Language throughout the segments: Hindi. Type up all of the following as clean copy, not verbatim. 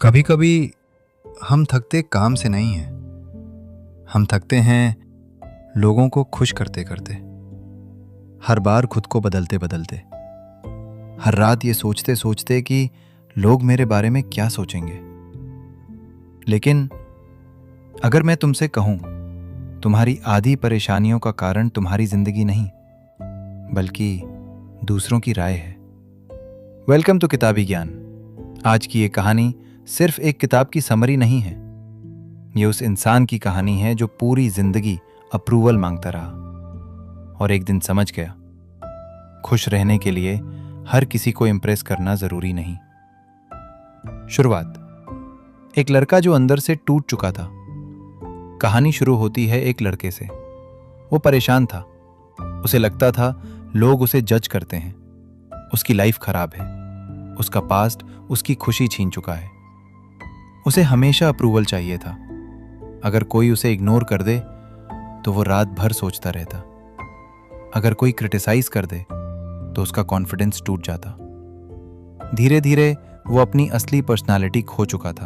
कभी कभी हम थकते काम से नहीं हैं, हम थकते हैं लोगों को खुश करते करते। हर बार खुद को बदलते बदलते, हर रात ये सोचते सोचते कि लोग मेरे बारे में क्या सोचेंगे। लेकिन अगर मैं तुमसे कहूं, तुम्हारी आधी परेशानियों का कारण तुम्हारी जिंदगी नहीं बल्कि दूसरों की राय है। वेलकम टू किताबी ज्ञान। आज की ये कहानी सिर्फ एक किताब की समरी नहीं है, ये उस इंसान की कहानी है जो पूरी जिंदगी अप्रूवल मांगता रहा और एक दिन समझ गया, खुश रहने के लिए हर किसी को इंप्रेस करना जरूरी नहीं। शुरुआत, एक लड़का जो अंदर से टूट चुका था। कहानी शुरू होती है एक लड़के से। वो परेशान था, उसे लगता था लोग उसे जज करते हैं, उसकी लाइफ खराब है, उसका पास्ट उसकी खुशी छीन चुका है। उसे हमेशा अप्रूवल चाहिए था। अगर कोई उसे इग्नोर कर दे तो वो रात भर सोचता रहता। अगर कोई क्रिटिसाइज कर दे तो उसका कॉन्फिडेंस टूट जाता। धीरे धीरे वो अपनी असली पर्सनालिटी खो चुका था।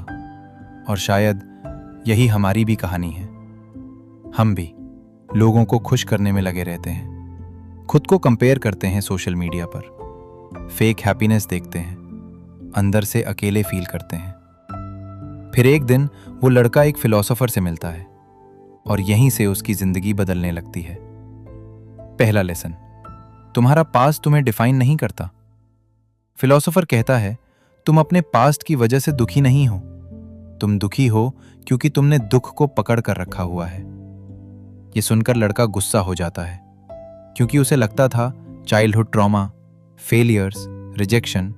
और शायद यही हमारी भी कहानी है। हम भी लोगों को खुश करने में लगे रहते हैं, खुद को कंपेयर करते हैं सोशल मीडिया पर, फेक हैप्पीनेस देखते हैं, अंदर से अकेले फील करते हैं। फिर एक दिन वो लड़का एक फिलोसोफर से मिलता है और यहीं से उसकी जिंदगी बदलने लगती है। पहला लेसन, तुम्हारा पास्ट तुम्हें डिफाइन नहीं करता। फिलोसोफर कहता है, तुम अपने पास्ट की वजह से दुखी नहीं हो, तुम दुखी हो क्योंकि तुमने दुख को पकड़ कर रखा हुआ है। ये सुनकर लड़का गुस्सा हो जाता है, क्योंकि उसे लगता था चाइल्डहुड ट्रॉमा, फेलियर्स, रिजेक्शन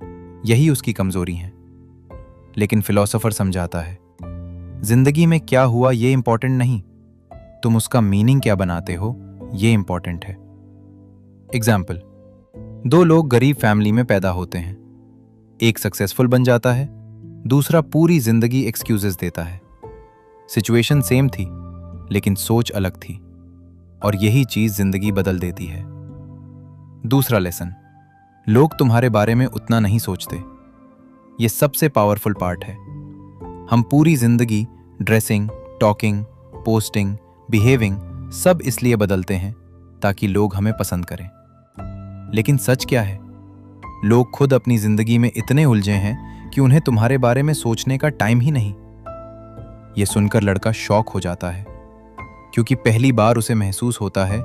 यही उसकी कमजोरी है। लेकिन फिलोसोफर समझाता है, जिंदगी में क्या हुआ ये इंपॉर्टेंट नहीं, तुम उसका मीनिंग क्या बनाते हो ये इंपॉर्टेंट है। एग्जाम्पल, दो लोग गरीब फैमिली में पैदा होते हैं। एक सक्सेसफुल बन जाता है, दूसरा पूरी जिंदगी एक्सक्यूजेस देता है। सिचुएशन सेम थी लेकिन सोच अलग थी, और यही चीज जिंदगी बदल देती है। दूसरा लेसन, लोग तुम्हारे बारे में उतना नहीं सोचते। ये सबसे पावरफुल पार्ट है। हम पूरी जिंदगी ड्रेसिंग, टॉकिंग, पोस्टिंग, बिहेविंग सब इसलिए बदलते हैं ताकि लोग हमें पसंद करें। लेकिन सच क्या है? लोग खुद अपनी जिंदगी में इतने उलझे हैं कि उन्हें तुम्हारे बारे में सोचने का टाइम ही नहीं। यह सुनकर लड़का शॉक हो जाता है, क्योंकि पहली बार उसे महसूस होता है,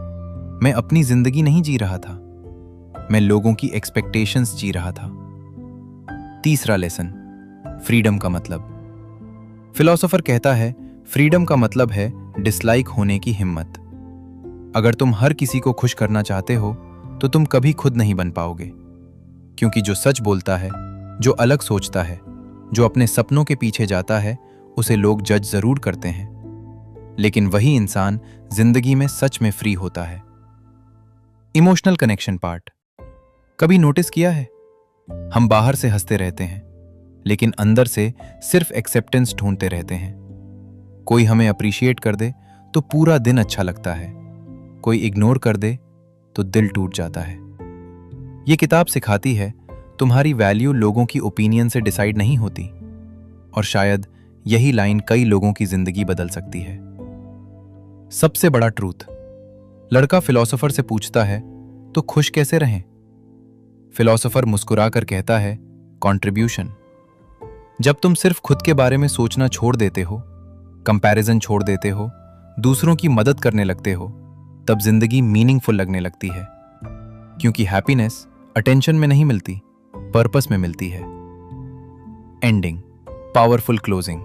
मैं अपनी जिंदगी नहीं जी रहा था, मैं लोगों की एक्सपेक्टेशंस जी रहा था। तीसरा लेसन, फ्रीडम का मतलब। फिलोसोफर कहता है, फ्रीडम का मतलब है डिसलाइक होने की हिम्मत। अगर तुम हर किसी को खुश करना चाहते हो तो तुम कभी खुद नहीं बन पाओगे, क्योंकि जो सच बोलता है, जो अलग सोचता है, जो अपने सपनों के पीछे जाता है, उसे लोग जज जरूर करते हैं, लेकिन वही इंसान जिंदगी में सच में फ्री होता है। Emotional connection part. कभी नोटिस किया है, हम बाहर से हंसते रहते हैं लेकिन अंदर से सिर्फ एक्सेप्टेंस ढूंढते रहते हैं। कोई हमें अप्रिशिएट कर दे तो पूरा दिन अच्छा लगता है, कोई इग्नोर कर दे तो दिल टूट जाता है। ये किताब सिखाती है, तुम्हारी वैल्यू लोगों की ओपिनियन से डिसाइड नहीं होती, और शायद यही लाइन कई लोगों की जिंदगी बदल सकती है। सबसे बड़ा ट्रूथ। लड़का फिलोसोफर से पूछता है, तो खुश कैसे रहें? फिलोसोफर मुस्कुराकर कहता है, कंट्रीब्यूशन। जब तुम सिर्फ खुद के बारे में सोचना छोड़ देते हो, कंपैरिजन छोड़ देते हो, दूसरों की मदद करने लगते हो, तब जिंदगी मीनिंगफुल लगने लगती है। क्योंकि हैप्पीनेस अटेंशन में नहीं मिलती, पर्पस में मिलती है। Ending, powerful closing.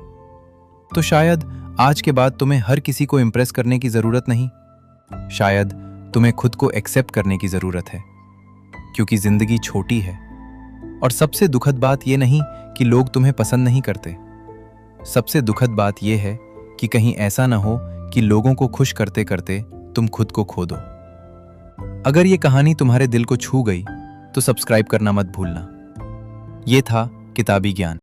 तो शायद आज के बाद तुम्हें हर किसी को इंप्रेस करने की जरूरत नहीं, शायद तुम्हें खुद को एक्सेप्ट करने की जरूरत है, क्योंकि जिंदगी छोटी है। और सबसे दुखद बात यह नहीं कि लोग तुम्हें पसंद नहीं करते, सबसे दुखद बात यह है कि कहीं ऐसा ना हो कि लोगों को खुश करते करते तुम खुद को खो दो। अगर ये कहानी तुम्हारे दिल को छू गई तो सब्सक्राइब करना मत भूलना। ये था किताबी ज्ञान।